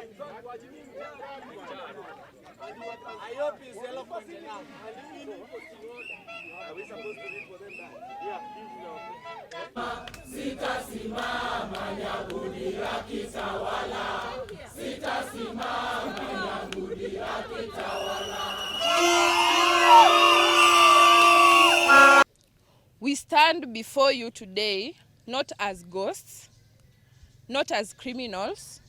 I hope he's eloquent enough. Are we supposed to read for them that? Yeah, Sitasimama Nyagudi akitawala. Sitasimama Nyagudi akitawala. We stand before you today not as ghosts, not as criminals,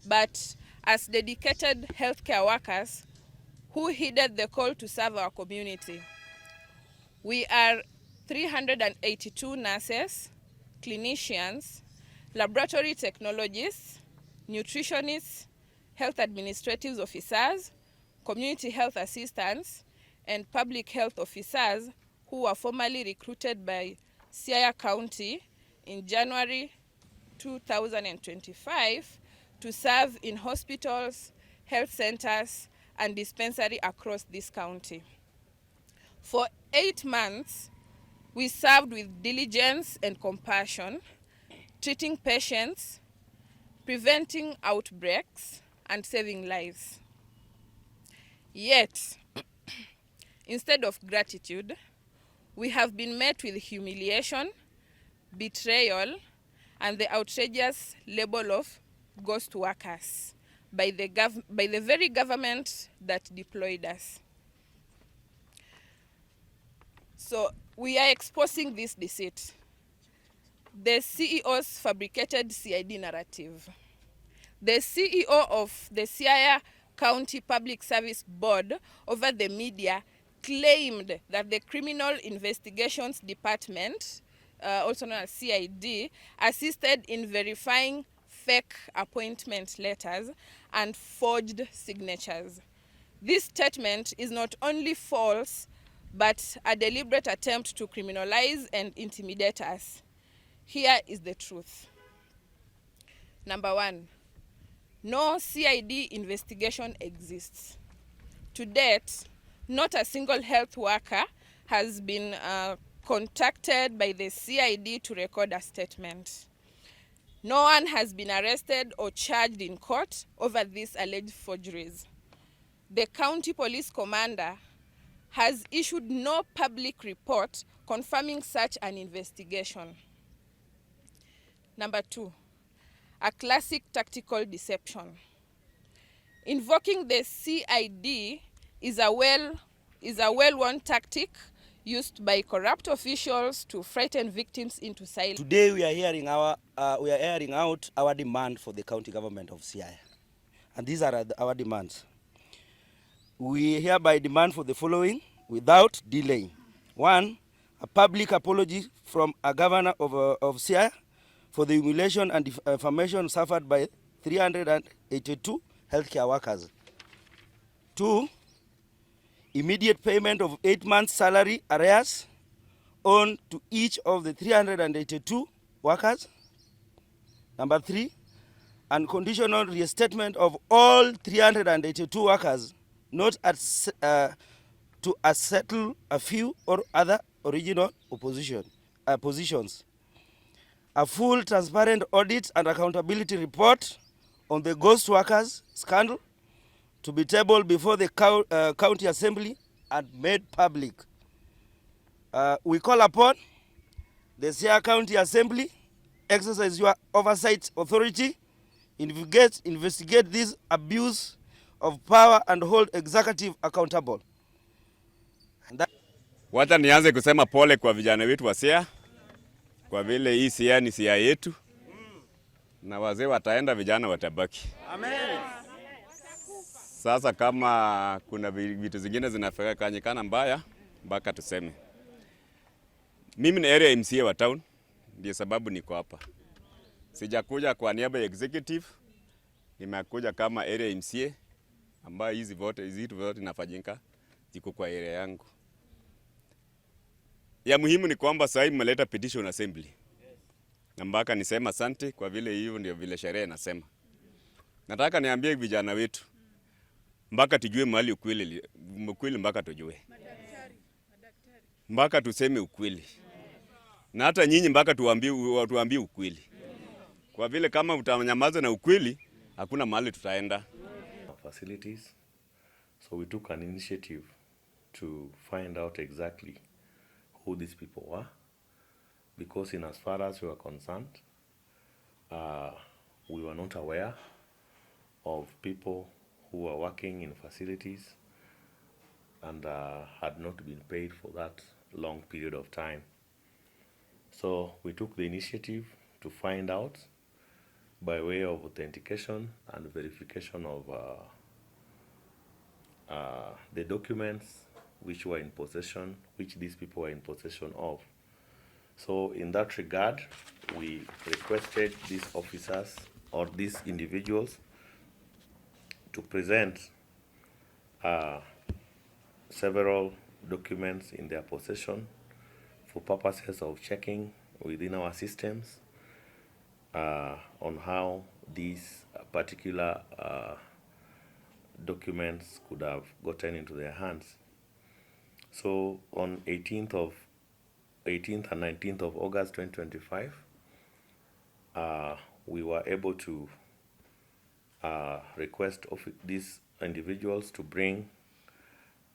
but as dedicated healthcare workers who heeded the call to serve our community. We are 382 nurses, clinicians, laboratory technologists, nutritionists, health administrative officers, community health assistants, and public health officers who were formally recruited by Siaya County in January 2025 to serve in hospitals, health centers, and dispensary across this county. For 8 months, we served with diligence and compassion, treating patients, preventing outbreaks, and saving lives. Yet, instead of gratitude, we have been met with humiliation, betrayal, and the outrageous label of ghost workers by the very government that deployed us. So we are exposing this deceit. The CEO's fabricated CID narrative. The CEO of the Siaya County Public Service Board over the media claimed that the Criminal Investigations Department, also known as CID, assisted in verifying fake appointment letters and forged signatures. This statement is not only false, but a deliberate attempt to criminalize and intimidate us. Here is the truth. Number 1, no CID investigation exists. To date, not a single health worker has been contacted by the CID to record a statement. No one has been arrested or charged in court over these alleged forgeries. The county police commander has issued no public report confirming such an investigation. Number 2, a classic tactical deception. Invoking the CID is a well-worn tactic used by corrupt officials to frighten victims into silence. Today we are airing out our demand for the county government of Siaya, and these are our demands. We hereby demand for the following without delay. 1, a public apology from a governor of Siaya for the humiliation and defamation suffered by 382 healthcare workers. 2, immediate payment of 8 months salary arrears on to each of the 382 workers. Number 3, unconditional reinstatement of all 382 workers, not to settle a few or other original positions. A full, transparent audit and accountability report on the ghost workers scandal to be tabled before the county assembly and made public. We call upon the Siaya County Assembly, exercise your oversight authority, investigate this abuse of power and hold executive accountable. Wacha nianze kusema pole kwa vijana wetu wa Siaya, kwa vile hii Siaya ni Siaya yetu, na wazee wataenda, vijana watabaki. Amen. Sasa kama kuna vitu zingine zinafanyikana mbaya, mpaka tuseme. Mimi ni area MCA wa town, ndio sababu niko hapa. Sijakuja kwa niaba ya executive, nimekuja kama area MCA ambayo hizi vitu vote inafanyika ziko kwa area yangu. Ya muhimu ni kwamba sasa hivi mmeleta petition assembly. Na mpaka nisema asante kwa vile hiyo ndio vile sheria inasema. Nataka niambie vijana wetu, mpaka tujue mahali ukweli mpaka tujue. Mpaka tuseme ukweli. Na hata nyinyi mpaka tuambie ukweli. Kwa vile kama utanyamaza na ukweli, hakuna mahali tutaenda. Facilities. So we took an initiative to find out exactly who these people were, because in as far as we were concerned, we were not aware of people who were working in facilities and had not been paid for that long period of time. So we took the initiative to find out by way of authentication and verification of the documents which were in possession, which these people were in possession of. So in that regard, we requested these officers or these individuals to present several documents in their possession for purposes of checking within our systems on how these particular documents could have gotten into their hands. So on 18th and 19th of August 2025, we were able to request of these individuals to bring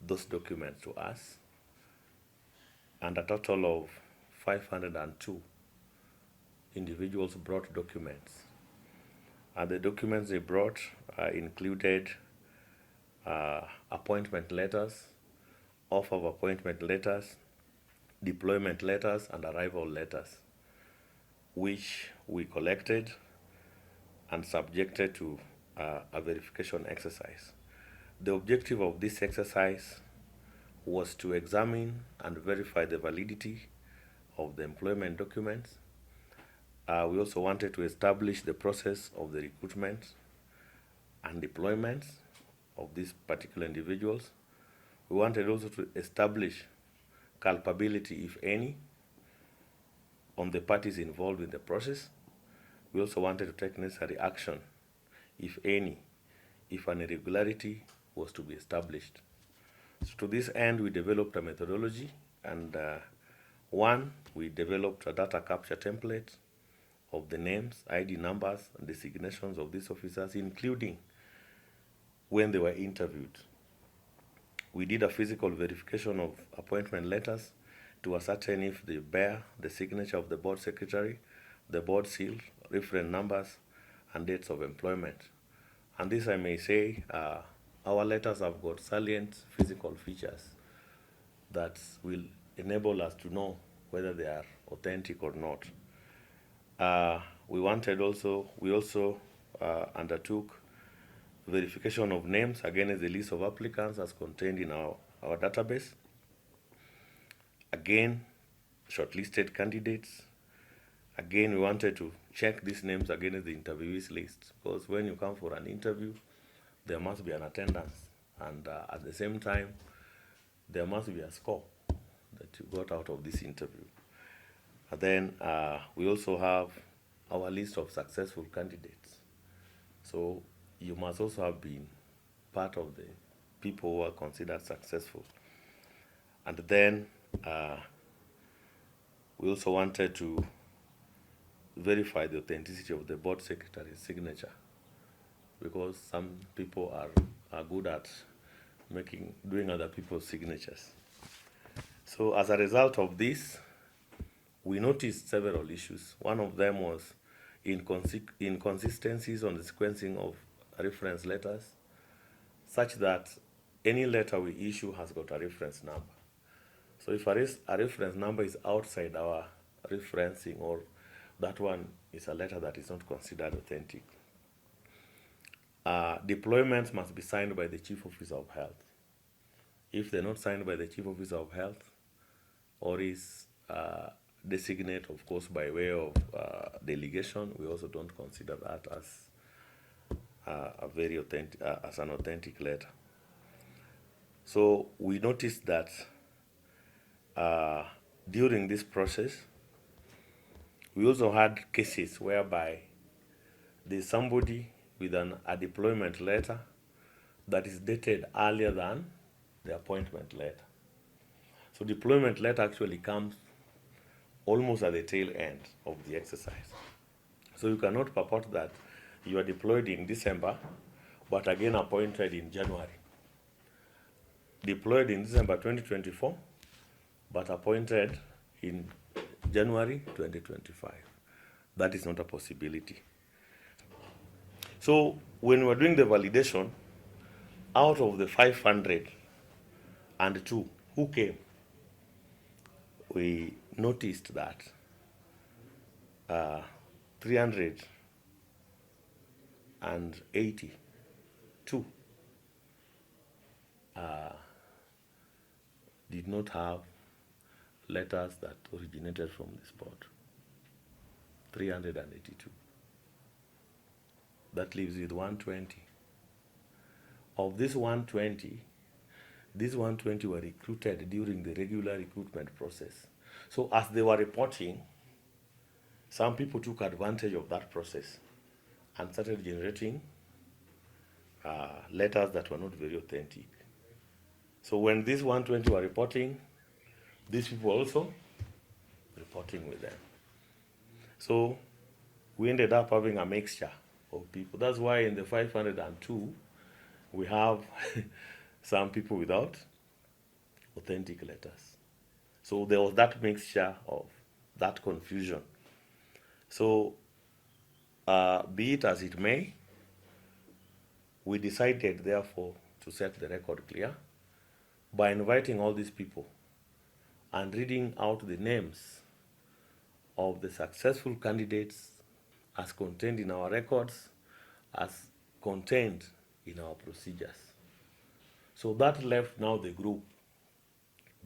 those documents to us, and a total of 502 individuals brought documents. And the documents they brought included appointment letters, offer of appointment letters, deployment letters, and arrival letters, which we collected and subjected to a verification exercise. The objective of this exercise was to examine and verify the validity of the employment documents. We also wanted to establish the process of the recruitment and deployment of these particular individuals. We wanted also to establish culpability, if any, on the parties involved in the process. We also wanted to take necessary action, if any, if an irregularity was to be established. So to this end, we developed a methodology, and we developed a data capture template of the names, ID numbers, and designations of these officers, including when they were interviewed. We did a physical verification of appointment letters to ascertain if they bear the signature of the board secretary, the board seal, reference numbers, and dates of employment. And this, I may say, our letters have got salient physical features that will enable us to know whether they are authentic or not. We also undertook verification of names against the list of applicants as contained in our database. Again, shortlisted candidates. Again, we wanted to check these names against the interviewees list, because when you come for an interview, there must be an attendance, and at the same time, there must be a score that you got out of this interview. And then we also have our list of successful candidates. So you must also have been part of the people who are considered successful. And then we also wanted to verify the authenticity of the board secretary's signature, because some people are good at doing other people's signatures. So as a result of this, we noticed several issues. One of them was inconsistencies on the sequencing of reference letters, such that any letter we issue has got a reference number. So if a reference number is outside our referencing, or that one is a letter that is not considered authentic. Deployments must be signed by the Chief Officer of Health. If they're not signed by the Chief Officer of Health, or is designate, of course, by way of delegation, we also don't consider that as very authentic, as an authentic letter. So we noticed that during this process, we also had cases whereby there's somebody with a deployment letter that is dated earlier than the appointment letter. So deployment letter actually comes almost at the tail end of the exercise. So you cannot purport that you are deployed in December, but again appointed in January. Deployed in December 2024, but appointed in January 2025. That is not a possibility. So when we're doing the validation, out of the 502 who came, we noticed that 382 did not have letters that originated from this board. 382. That leaves with 120. Of this 120, these 120 were recruited during the regular recruitment process. So as they were reporting, some people took advantage of that process and started generating letters that were not very authentic. So when these 120 were reporting, these people also reporting with them. So we ended up having a mixture of people. That's why in the 502, we have some people without authentic letters. So there was that mixture of that confusion. So be it as it may, we decided therefore to set the record clear by inviting all these people and reading out the names of the successful candidates as contained in our records, as contained in our procedures. So that left now the group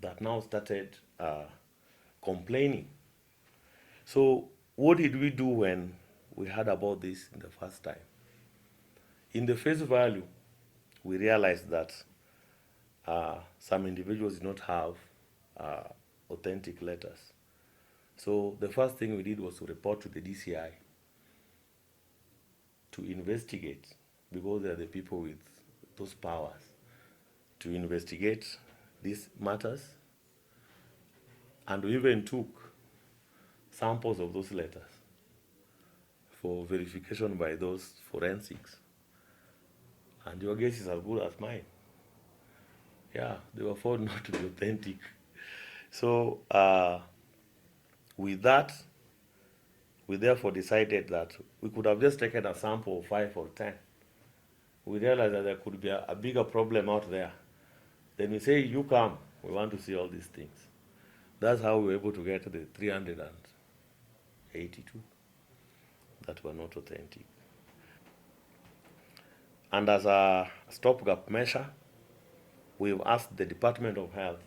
that now started complaining. So what did we do when we heard about this in the first time? In the face value, we realized that some individuals did not have authentic letters. So the first thing we did was to report to the DCI to investigate, because they are the people with those powers, to investigate these matters. And we even took samples of those letters for verification by those forensics. And your guess is as good as mine. Yeah, they were found not to be authentic. So with that, we therefore decided that we could have just taken a sample of 5 or 10. We realized that there could be a bigger problem out there. Then we say, you come, we want to see all these things. That's how we were able to get the 382 that were not authentic. And as a stopgap measure, we've asked the Department of Health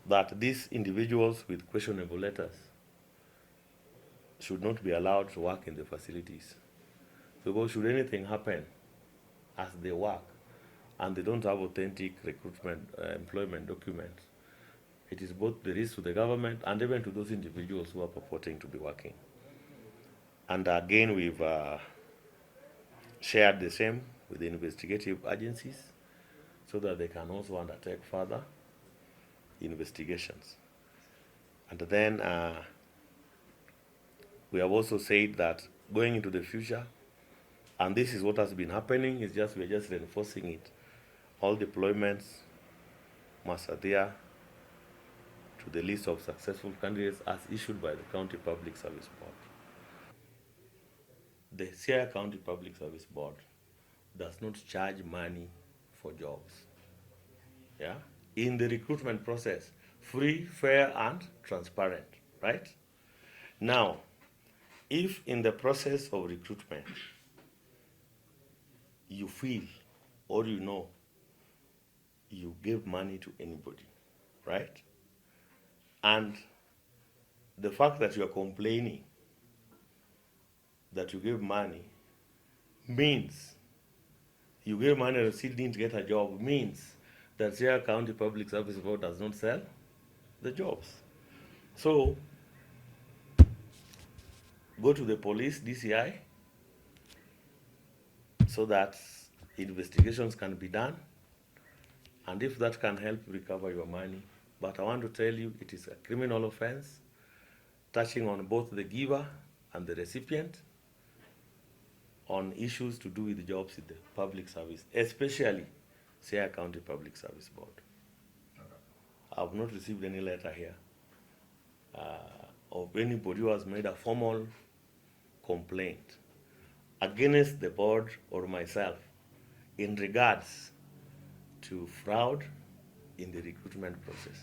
that these individuals with questionable letters should not be allowed to work in the facilities. Because should anything happen as they work and they don't have authentic recruitment, employment documents, it is both the risk to the government and even to those individuals who are purporting to be working. And again, we've shared the same with the investigative agencies so that they can also undertake further investigations. And then we have also said that going into the future, and this is what has been happening, is just we're just reinforcing it. All deployments must adhere to the list of successful candidates as issued by the County Public Service Board. The Siaya County Public Service Board does not charge money for jobs. Yeah? In the recruitment process, free, fair, and transparent, right? Now, if in the process of recruitment, you feel or you know you give money to anybody, right? And the fact that you are complaining that you give money means you gave money and still didn't get a job, means that Siaya County Public Service Board does not sell the jobs. So go to the police, DCI, so that investigations can be done, and if that can help recover your money. But I want to tell you, it is a criminal offense touching on both the giver and the recipient. on issues to do with jobs in the public service, especially Siaya County Public Service Board. I have not received any letter here of anybody who has made a formal complaint against the board or myself in regards to fraud in the recruitment process.